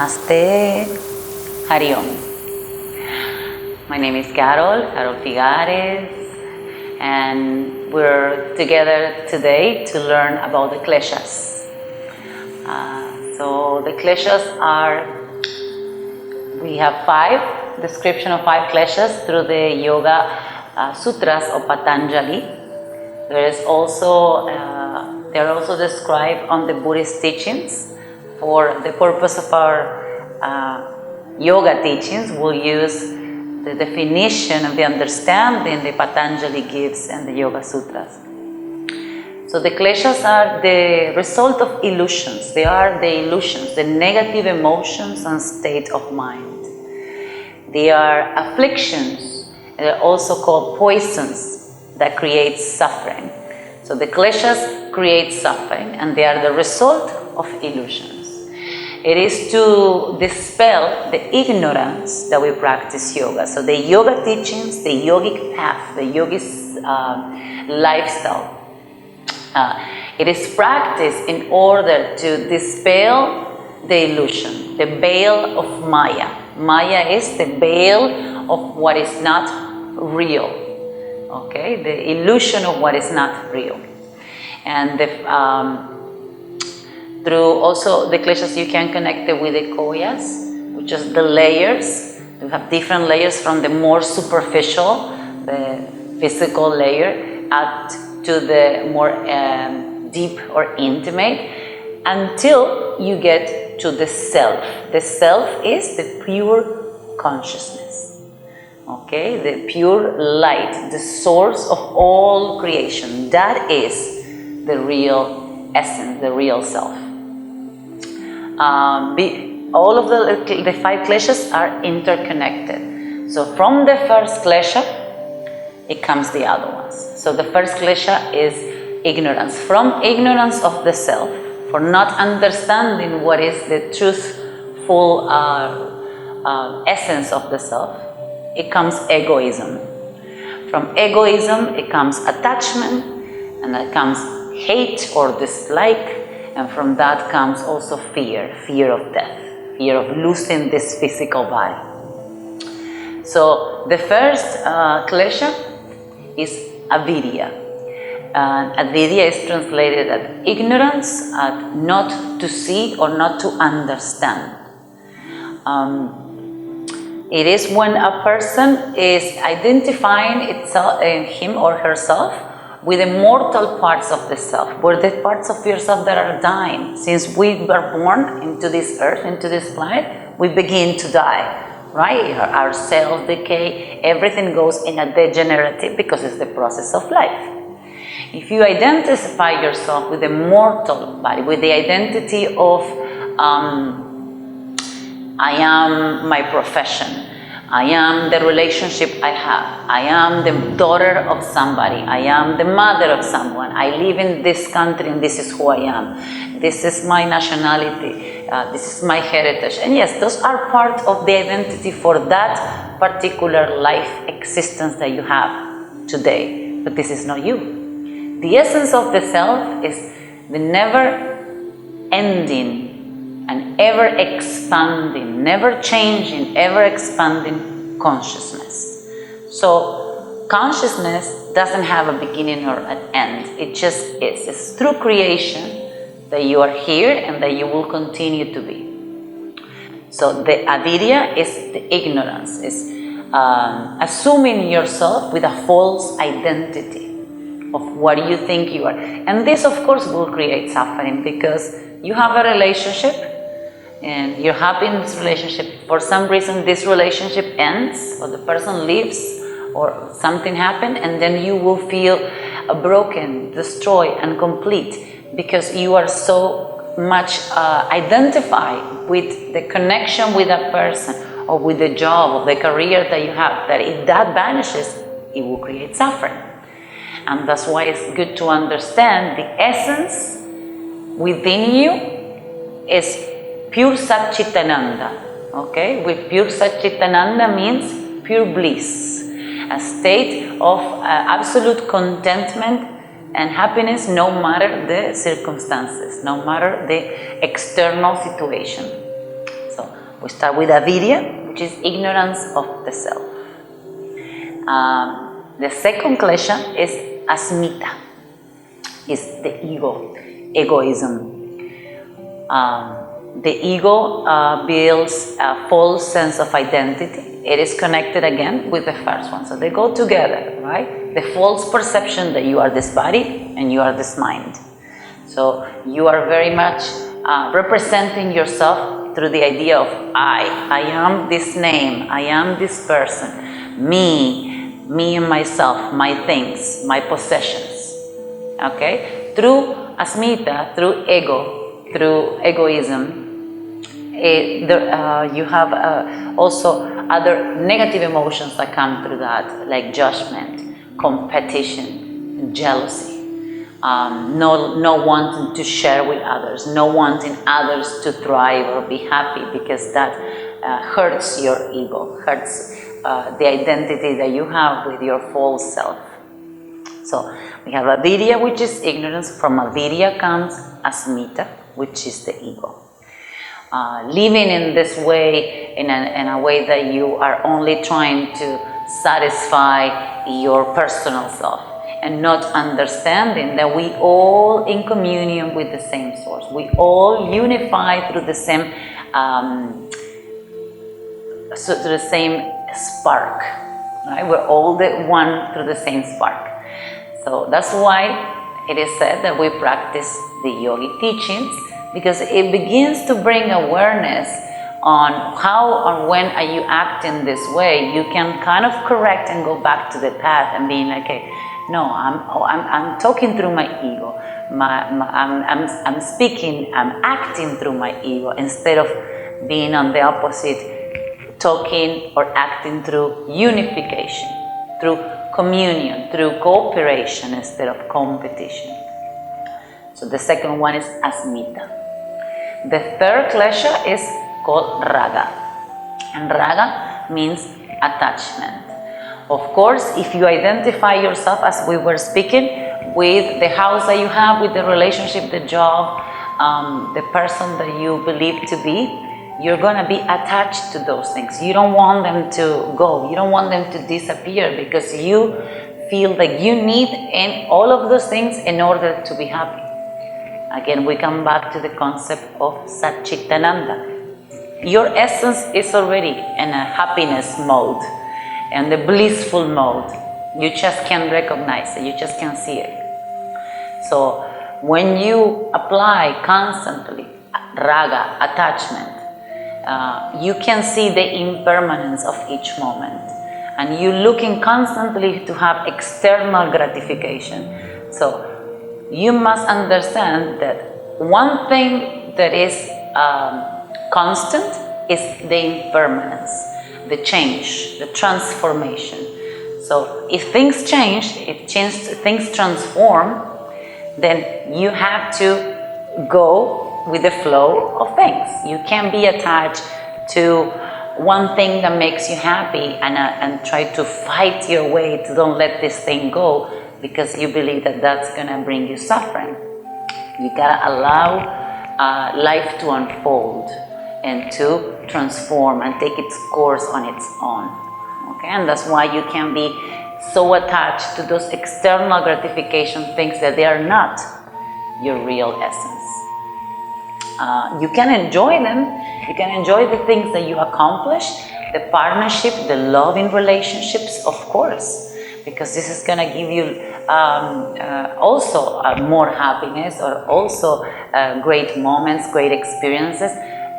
Namaste, Hari Om. My name is Carol Figares, and we're together today to learn about the kleshas. So the kleshas are, we have description of 5 kleshas through the Yoga Sutras of Patanjali. They're also described on the Buddhist teachings. For the purpose of our yoga teachings, we'll use the definition and the understanding the Patanjali gives in the Yoga Sutras. So the kleshas are the result of illusions. They are the illusions, the negative emotions and state of mind. They are afflictions. They're also called poisons that create suffering. So the kleshas create suffering, and they are the result of illusions. It is to dispel the ignorance that we practice yoga. So the yoga teachings, the yogic path, the yogi's lifestyle, it is practiced in order to dispel the illusion, the veil of Maya. Maya is the veil of what is not real. Okay, the illusion of what is not real. And through also the kleshas, you can connect it with the koyas, which is the layers. You have different layers from the more superficial, the physical layer, up to the more deep or intimate, until you get to the self. The self is the pure consciousness. Okay, the pure light, the source of all creation. That is the real essence, the real self. All of the 5 kleshas are interconnected. So from the first klesha, it comes the other ones. So the first klesha is ignorance. From ignorance of the self, for not understanding what is the truthful essence of the self, it comes egoism. From egoism, it comes attachment, and it comes hate or dislike. And from that comes also fear of death, fear of losing this physical body. So the first klesha is avidya. Avidya is translated as ignorance, not to see or not to understand. It is when a person is identifying him or herself with the mortal parts of the self, where the parts of yourself that are dying. Since we were born into this earth, into this planet, we begin to die, right? Our cells decay, everything goes in a degenerative because it's the process of life. If you identify yourself with the mortal body, with the identity of I am my profession, I am the relationship I have, I am the daughter of somebody, I am the mother of someone, I live in this country and this is who I am, this is my nationality, this is my heritage. And yes, those are part of the identity for that particular life existence that you have today, but this is not you. The essence of the self is the never ending and ever expanding, never changing, ever expanding consciousness. So consciousness doesn't have a beginning or an end. It just is. It's through creation that you are here and that you will continue to be. So the avidya is the ignorance, is assuming yourself with a false identity of what you think you are. And this, of course, will create suffering because you have a relationship and you're happy in this relationship. For some reason, this relationship ends, or the person leaves, or something happened, and then you will feel broken, destroyed, and complete because you are so much identified with the connection with that person, or with the job, or the career that you have, that if that vanishes, it will create suffering. And that's why it's good to understand the essence within you is pure Satchitananda. Okay, with pure Satchitananda means pure bliss, a state of absolute contentment and happiness no matter the circumstances, no matter the external situation. So We start with avidya, which is ignorance of the self. The second klesha is asmita, is the ego, egoism. The ego builds a false sense of identity. It is connected again with the first one. So they go together, right? The false perception that you are this body and you are this mind. So you are very much representing yourself through the idea of I am this name, I am this person, me and myself, my things, my possessions. Okay? Through asmita, through ego, through egoism, you have also other negative emotions that come through that, like judgment, competition, jealousy, no wanting to share with others, no wanting others to thrive or be happy, because that hurts your ego, hurts the identity that you have with your false self. So we have avidya, which is ignorance. From avidya comes asmita, which is the ego. Living in this way, in a way that you are only trying to satisfy your personal self, and not understanding that we all in communion with the same source. We all unify through the same spark, right? We're all the one through the same spark. So that's why it is said that we practice the yogic teachings, because it begins to bring awareness on how or when are you acting this way. You can kind of correct and go back to the path and being like, okay, no, I'm talking through my ego. I'm speaking, I'm acting through my ego, instead of being on the opposite, talking or acting through unification, through communion, through cooperation instead of competition. So the second one is asmita. The third klesha is called raga, and raga means attachment. Of course, if you identify yourself, as we were speaking, with the house that you have, with the relationship, the job, the person that you believe to be, you're going to be attached to those things. You don't want them to go. You don't want them to disappear, because you feel like you need all of those things in order to be happy. Again, we come back to the concept of Satchitananda. Your essence is already in a happiness mode and the blissful mode. You just can't recognize it. You just can't see it. So when you apply constantly raga, attachment, you can see the impermanence of each moment, and you're looking constantly to have external gratification. So you must understand that one thing that is constant is the impermanence, the change, the transformation. So if things change, things transform, then you have to go with the flow of things. You can't be attached to one thing that makes you happy and try to fight your way to don't let this thing go, because you believe that that's going to bring you suffering. You gotta allow life to unfold and to transform and take its course on its own. Okay, and that's why you can be so attached to those external gratification things that they are not your real essence. You can enjoy them. You can enjoy the things that you accomplish, the partnership, the loving relationships, of course, because this is going to give you also more happiness, or also great moments, great experiences.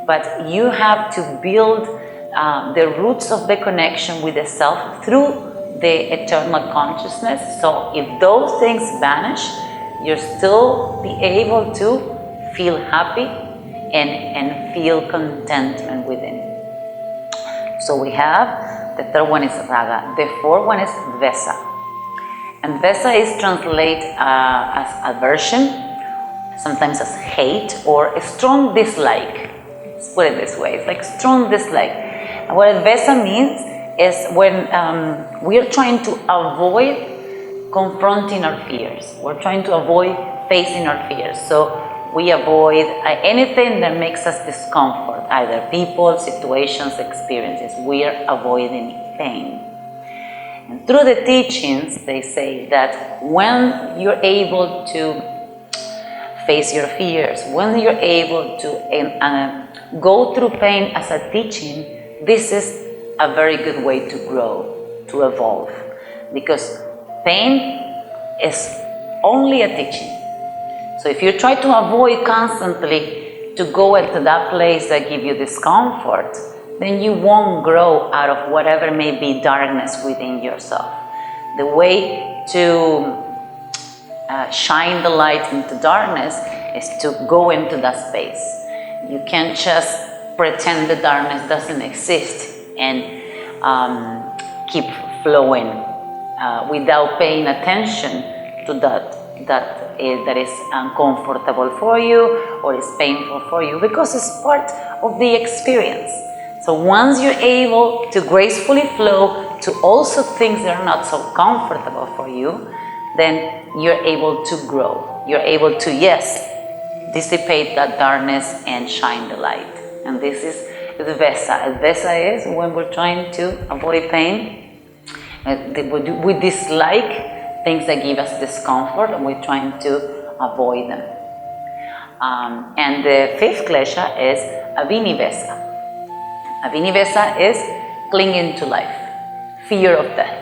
But you have to build the roots of the connection with the self through the eternal consciousness. So if those things vanish, you'll still be able to feel happy and feel contentment within. So we have, the third one is raga. The fourth one is dvesa. And dvesa is translated as aversion, sometimes as hate, or a strong dislike. Let's put it this way, it's like strong dislike. And what dvesa means is when we are trying to avoid confronting our fears. We're trying to avoid facing our fears. So we avoid anything that makes us discomfort. either people, situations, experiences. We are avoiding pain. And through the teachings, they say that when you're able to face your fears, when you're able to go through pain as a teaching, this is a very good way to grow, to evolve. Because pain is only a teaching. So if you try to avoid constantly to go into that place that gives you discomfort, then you won't grow out of whatever may be darkness within yourself. The way to shine the light into darkness is to go into that space. You can't just pretend the darkness doesn't exist and keep flowing without paying attention to that is uncomfortable for you or is painful for you, because it's part of the experience. So once you're able to gracefully flow to also things that are not so comfortable for you, then you're able to grow. You're able to, yes, dissipate that darkness and shine the light. And this is Advesa. Advesa is when we're trying to avoid pain. We dislike things that give us discomfort, and we're trying to avoid them. And the fifth klesha is Avinivesa. Avinivesa is clinging to life, fear of death.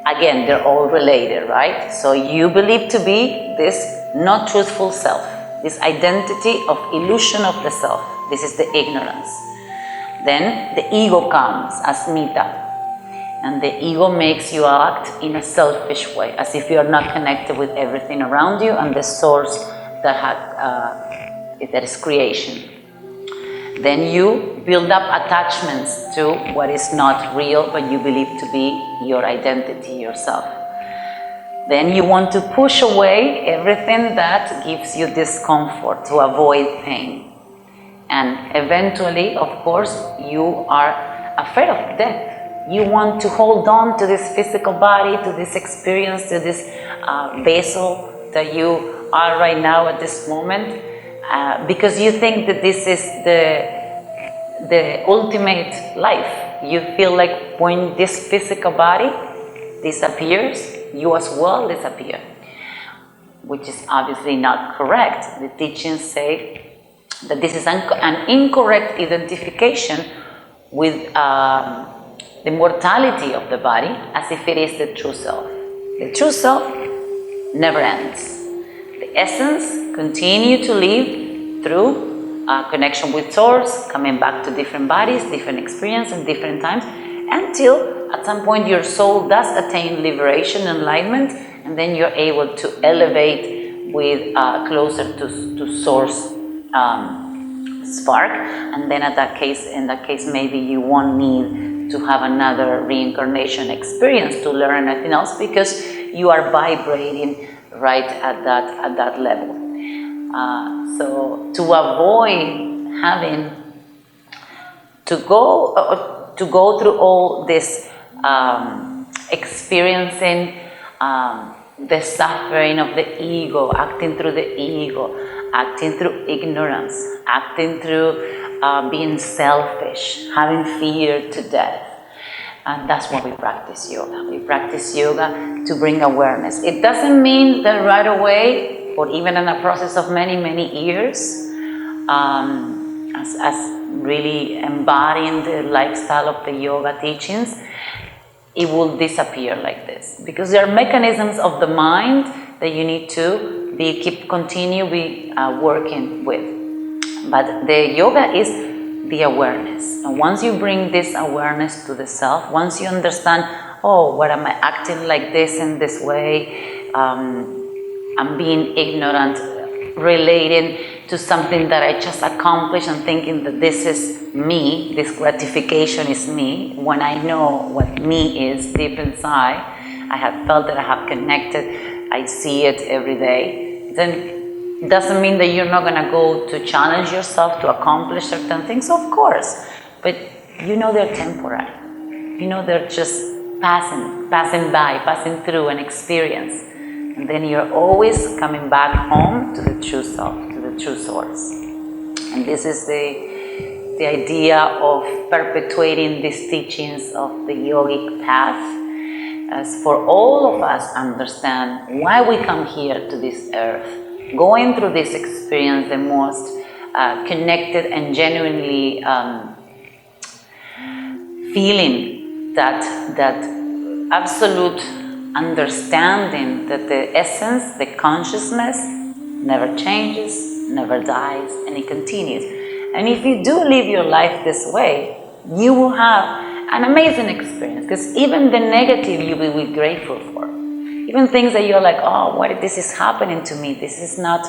Again, they're all related, right? So you believe to be this not truthful self, this identity of illusion of the self. This is the ignorance. Then the ego comes, asmita. And the ego makes you act in a selfish way, as if you are not connected with everything around you and the source that is creation. Then you build up attachments to what is not real, but you believe to be your identity, yourself. Then you want to push away everything that gives you discomfort to avoid pain. And eventually, of course, you are afraid of death. You want to hold on to this physical body, to this experience, to this vessel that you are right now at this moment. Because you think that this is the ultimate life. You feel like when this physical body disappears, you as well disappear, which is obviously not correct. The teachings say that this is an incorrect identification with the mortality of the body, as if it is the true self. The true self never ends. The essence continues to live through connection with source, coming back to different bodies, different experiences, and different times, until at some point your soul does attain liberation, enlightenment, and then you're able to elevate with closer to source spark, and then in that case, maybe you won't need to have another reincarnation experience to learn anything else, because you are vibrating right at that level. So to avoid having to go through all this experiencing the suffering of the ego, acting through the ego, acting through ignorance, acting through being selfish, having fear to death. And that's why we practice yoga. We practice yoga to bring awareness. It doesn't mean that right away, or even in a process of many, many years, as really embodying the lifestyle of the yoga teachings, it will disappear like this. Because there are mechanisms of the mind that you need to continue working with. But the yoga is the awareness. And once you bring this awareness to the self, once you understand, oh, what am I acting like this in this way? I'm being ignorant, relating to something that I just accomplished and thinking that this is me, this gratification is me, when I know what me is deep inside. I have felt it, I have connected, I see it every day. Then it doesn't mean that you're not going to go to challenge yourself to accomplish certain things, of course, but you know they're temporary. You know they're just passing by, passing through an experience. And then you're always coming back home to the true self, to the true source. And this is the idea of perpetuating these teachings of the yogic path, as for all of us understand why we come here to this earth, going through this experience the most connected and genuinely feeling that absolute understanding that the essence, the consciousness never changes, never dies, and it continues. And if you do live your life this way, you will have an amazing experience, because even the negative you will be grateful for. Even things that you're like, oh, why this is happening to me? This is not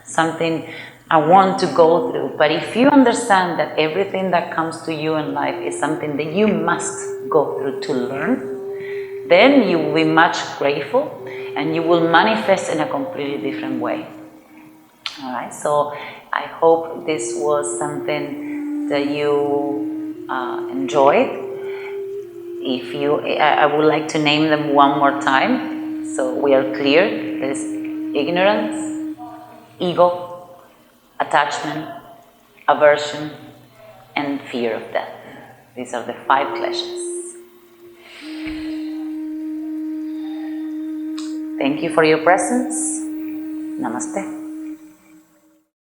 something I want to go through. But if you understand that everything that comes to you in life is something that you must go through to learn, then you will be much grateful and you will manifest in a completely different way. All right, so I hope this was something that you enjoyed. If you, I would like to name them one more time, so we are clear. There is ignorance, ego, attachment, aversion, and fear of death. These are the 5 kleshas. Thank you for your presence. Namaste.